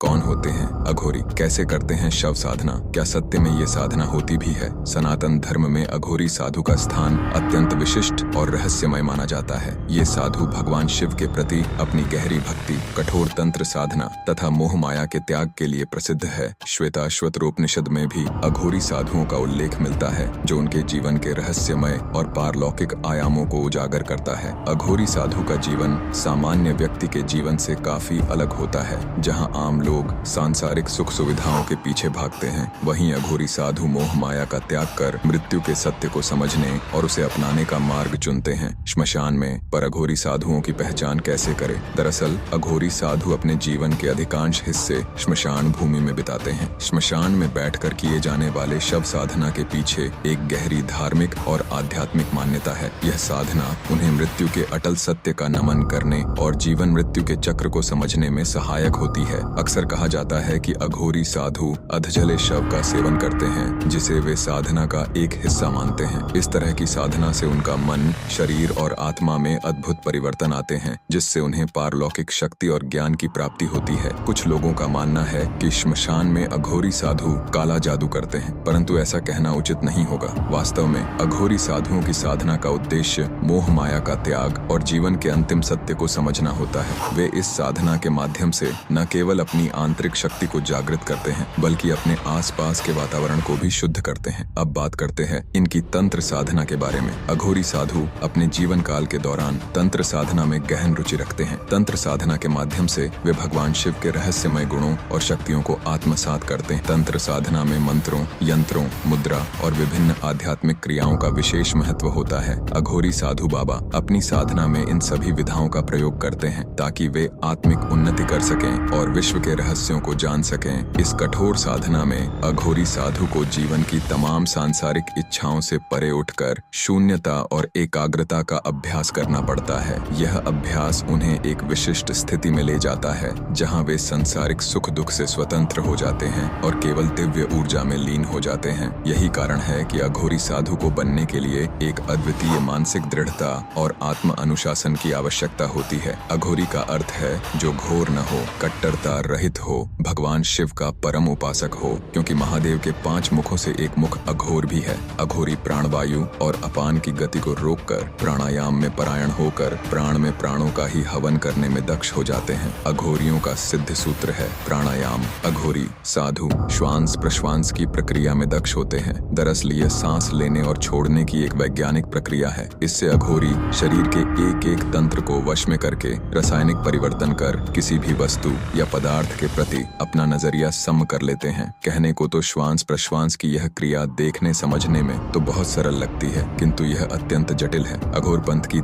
कौन होते हैं अघोरी? कैसे करते हैं शव साधना? क्या सत्य में ये साधना होती भी है? सनातन धर्म में अघोरी साधु का स्थान अत्यंत विशिष्ट और रहस्यमय माना जाता है। ये साधु भगवान शिव के प्रति अपनी गहरी भक्ति, कठोर तंत्र साधना तथा मोह माया के त्याग के लिए प्रसिद्ध है। श्वेताश्वतरोपनिषद में भी अघोरी साधुओं का उल्लेख मिलता है, जो उनके जीवन के रहस्यमय और पारलौकिक आयामों को उजागर करता है। अघोरी साधु का जीवन सामान्य व्यक्ति के जीवन से काफी अलग होता है। जहां आम लोग सांसारिक सुख सुविधाओं के पीछे भागते हैं, वहीं अघोरी साधु मोह माया का त्याग कर मृत्यु के सत्य को समझने और उसे अपनाने का मार्ग चुनते हैं। श्मशान में पर अघोरी साधुओं की पहचान कैसे करें? दरअसल अघोरी साधु अपने जीवन के अधिकांश हिस्से श्मशान भूमि में बिताते हैं। श्मशान में बैठकर किए जाने वाले शव साधना के पीछे एक गहरी धार्मिक और आध्यात्मिक मान्यता है। यह साधना उन्हें मृत्यु के अटल सत्य का नमन करने और जीवन मृत्यु के चक्र को समझने में सहायक होती है। अक्सर कहा जाता है कि अघोरी साधु अधजले शव का सेवन करते हैं, जिसे वे साधना का एक हिस्सा मानते हैं। इस तरह की साधना से उनका मन, शरीर और आत्मा में अद्भुत परिवर्तन आते हैं, जिससे उन्हें पारलौकिक शक्ति और ज्ञान की प्राप्ति होती है। कुछ लोगों का मानना है कि श्मशान में अघोरी साधु काला जादू करते हैं, परंतु ऐसा कहना उचित नहीं होगा। वास्तव में अघोरी साधुओं की साधना का उद्देश्य मोह माया का त्याग और जीवन के अंतिम सत्य को समझना होता है। वे इस साधना के माध्यम से न केवल अपनी आंतरिक शक्ति को जागृत करते हैं, बल्कि अपने आसपास के वातावरण को भी शुद्ध करते हैं। अब बात करते हैं इनकी तंत्र साधना के बारे में। अघोरी साधु अपने जीवन काल के दौरान तंत्र साधना में गहन रुचि रखते हैं। तंत्र साधना के माध्यम से वे भगवान शिव के रहस्यमय गुणों और शक्तियों को आत्मसात करते हैं। तंत्र साधना में मंत्रों, यंत्रों, मुद्रा और विभिन्न आध्यात्मिक क्रियाओं का विशेष महत्व होता है। अघोरी साधु बाबा अपनी साधना में इन सभी विधाओं का प्रयोग करते हैं ताकि वे आत्मिक उन्नति कर सकें और विश्व के रहस्यों को जान सकें। इस कठोर साधना में अघोरी साधु को जीवन की तमाम सांसारिक इच्छाओं से परे उठकर शून्यता और एकाग्रता का अभ्यास करना पड़ता है। यह अभ्यास उन्हें एक विशिष्ट स्थिति में ले जाता है, जहां वे सांसारिक सुख दुख से स्वतंत्र हो जाते हैं और केवल दिव्य ऊर्जा में लीन हो जाते हैं। यही कारण है कि अघोरी साधु को बनने के लिए एक अद्वितीय मानसिक दृढ़ता और आत्म अनुशासन की आवश्यकता होती है। अघोरी का अर्थ है जो घोर न हो, कट्टरता रहित हो, भगवान शिव का परम उपासक हो, क्योंकि महादेव के 5 मुखों से एक मुख अघोर भी है। अघोरी प्राणवायु और अपान की गति को रोककर प्राणायाम में परायण होकर प्राण में प्राणों का ही हवन करने में दक्ष हो जाते हैं। अघोरियों का सिद्ध सूत्र है प्राणायाम। अघोरी साधु श्वास प्रश्वास की प्रक्रिया में दक्ष होते हैं। दरअसल ये सांस लेने और छोड़ने की एक वैज्ञानिक प्रक्रिया है। इससे अघोरी शरीर के एक एक तंत्र को वश में करके रासायनिक परिवर्तन कर किसी भी वस्तु या पदार्थ के प्रति अपना नजरिया सम कर लेते हैं। कहने को तो श्वास प्रश्वास की यह क्रिया देखने समझने में तो बहुत सरल लगती है, किंतु यह अत्यंत जटिल है। अघोर पंथ की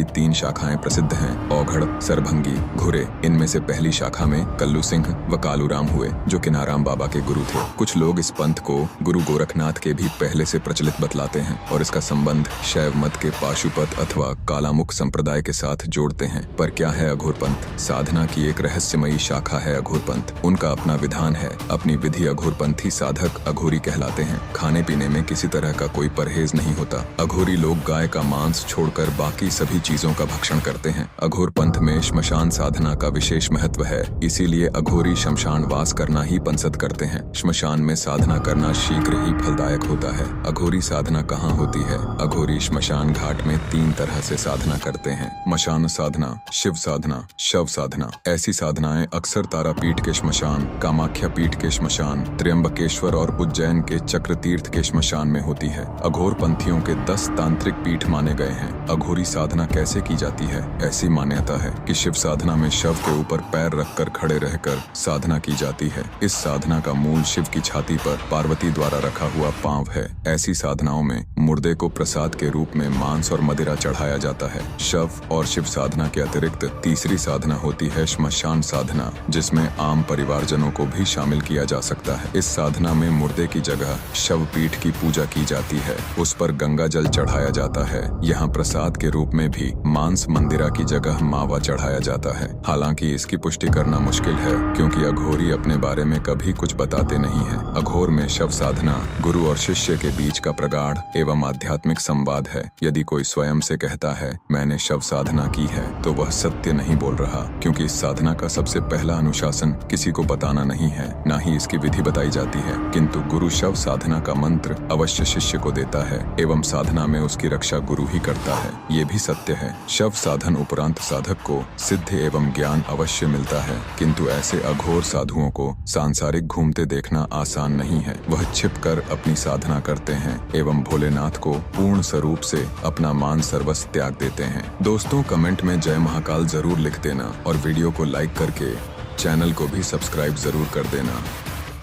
3 शाखाएं प्रसिद्ध हैं, औघड़, सरभंगी, घुरे। इनमें से पहली शाखा में कल्लू सिंह व कालूराम हुए, जो किनाराम बाबा के गुरु थे। कुछ लोग इस पंथ को गुरु गोरखनाथ के भी पहले से प्रचलित बतलाते हैं और इसका संबंध शैव मत के पाशुपत अथवा कालामुख संप्रदाय के साथ जोड़ते हैं। पर क्या है अघोर पंथ? साधना की एक रहस्यमयी शाखा है अघोर पंथ। उनका अपना विधान है, अपनी विधि। अघोर पंथी साधक अघोरी कहलाते हैं। खाने पीने में किसी तरह का कोई परहेज नहीं होता। अघोरी लोग गाय का मांस छोड़कर बाकी सभी चीजों का भक्षण करते हैं। अघोर पंथ में श्मशान साधना का विशेष महत्व है, इसीलिए अघोरी श्मशान वास करना ही पंसद करते हैं। श्मशान में साधना करना शीघ्र ही फलदायक होता है। अघोरी साधना कहाँ होती है? अघोरी श्मशान घाट में 3 तरह से साधना करते हैं: मशान साधना, शिव साधना, शव साधना। ऐसी साधनाएं अक्सर तारापीठ के श्मशान, कामाख्या पीठ के श्मशान, त्र्यंबकेश्वर और उज्जैन के चक्रतीर्थ के श्मशान में होती है। अघोर पंथियों के 10 तांत्रिक पीठ माने गए हैं। अघोरी साधना कैसे की जाती है? ऐसी मान्यता है कि शिव साधना में शव के ऊपर पैर रखकर खड़े रहकर साधना की जाती है। इस साधना का मूल शिव की छाती पर पार्वती द्वारा रखा हुआ पांव है। ऐसी साधनाओं में मुर्दे को प्रसाद के रूप में मांस और मदिरा चढ़ाया जाता है। शव और शिव साधना के अतिरिक्त तीसरी साधना होती है श्मशान साधना, जिसमें आम परिवारजनों को भी शामिल किया जा सकता है। इस साधना में मुर्दे की जगह शव पीठ की पूजा की जाती है, उस पर गंगा जल चढ़ाया जाता है। यहाँ प्रसाद के रूप में भी मांस मंदिरा की जगह मावा चढ़ाया जाता है। हालांकि इसकी पुष्टि करना मुश्किल है, क्योंकि अघोरी अपने बारे में कभी कुछ बताते नहीं है। अघोर में शव साधना गुरु और शिष्य के बीच का प्रगाढ़ एवं परम आध्यात्मिक संवाद है। यदि कोई स्वयं से कहता है मैंने शव साधना की है, तो वह सत्य नहीं बोल रहा, क्योंकि इस साधना का सबसे पहला अनुशासन किसी को बताना नहीं है, न ही इसकी विधि बताई जाती है। किंतु गुरु शव साधना का मंत्र अवश्य शिष्य को देता है एवं साधना में उसकी रक्षा गुरु ही करता है। ये भी सत्य है, शव साधन उपरांत साधक को सिद्धि एवं ज्ञान अवश्य मिलता है, किंतु ऐसे अघोर साधुओं को सांसारिक घूमते देखना आसान नहीं है। वह छिपकर अपनी साधना करते हैं एवं भोलेनाथ को पूर्ण स्वरूप से अपना मान सर्वस्व त्याग देते हैं। दोस्तों, कमेंट में जय महाकाल जरूर लिख देना और वीडियो को लाइक करके चैनल को भी सब्सक्राइब जरूर कर देना।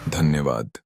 धन्यवाद।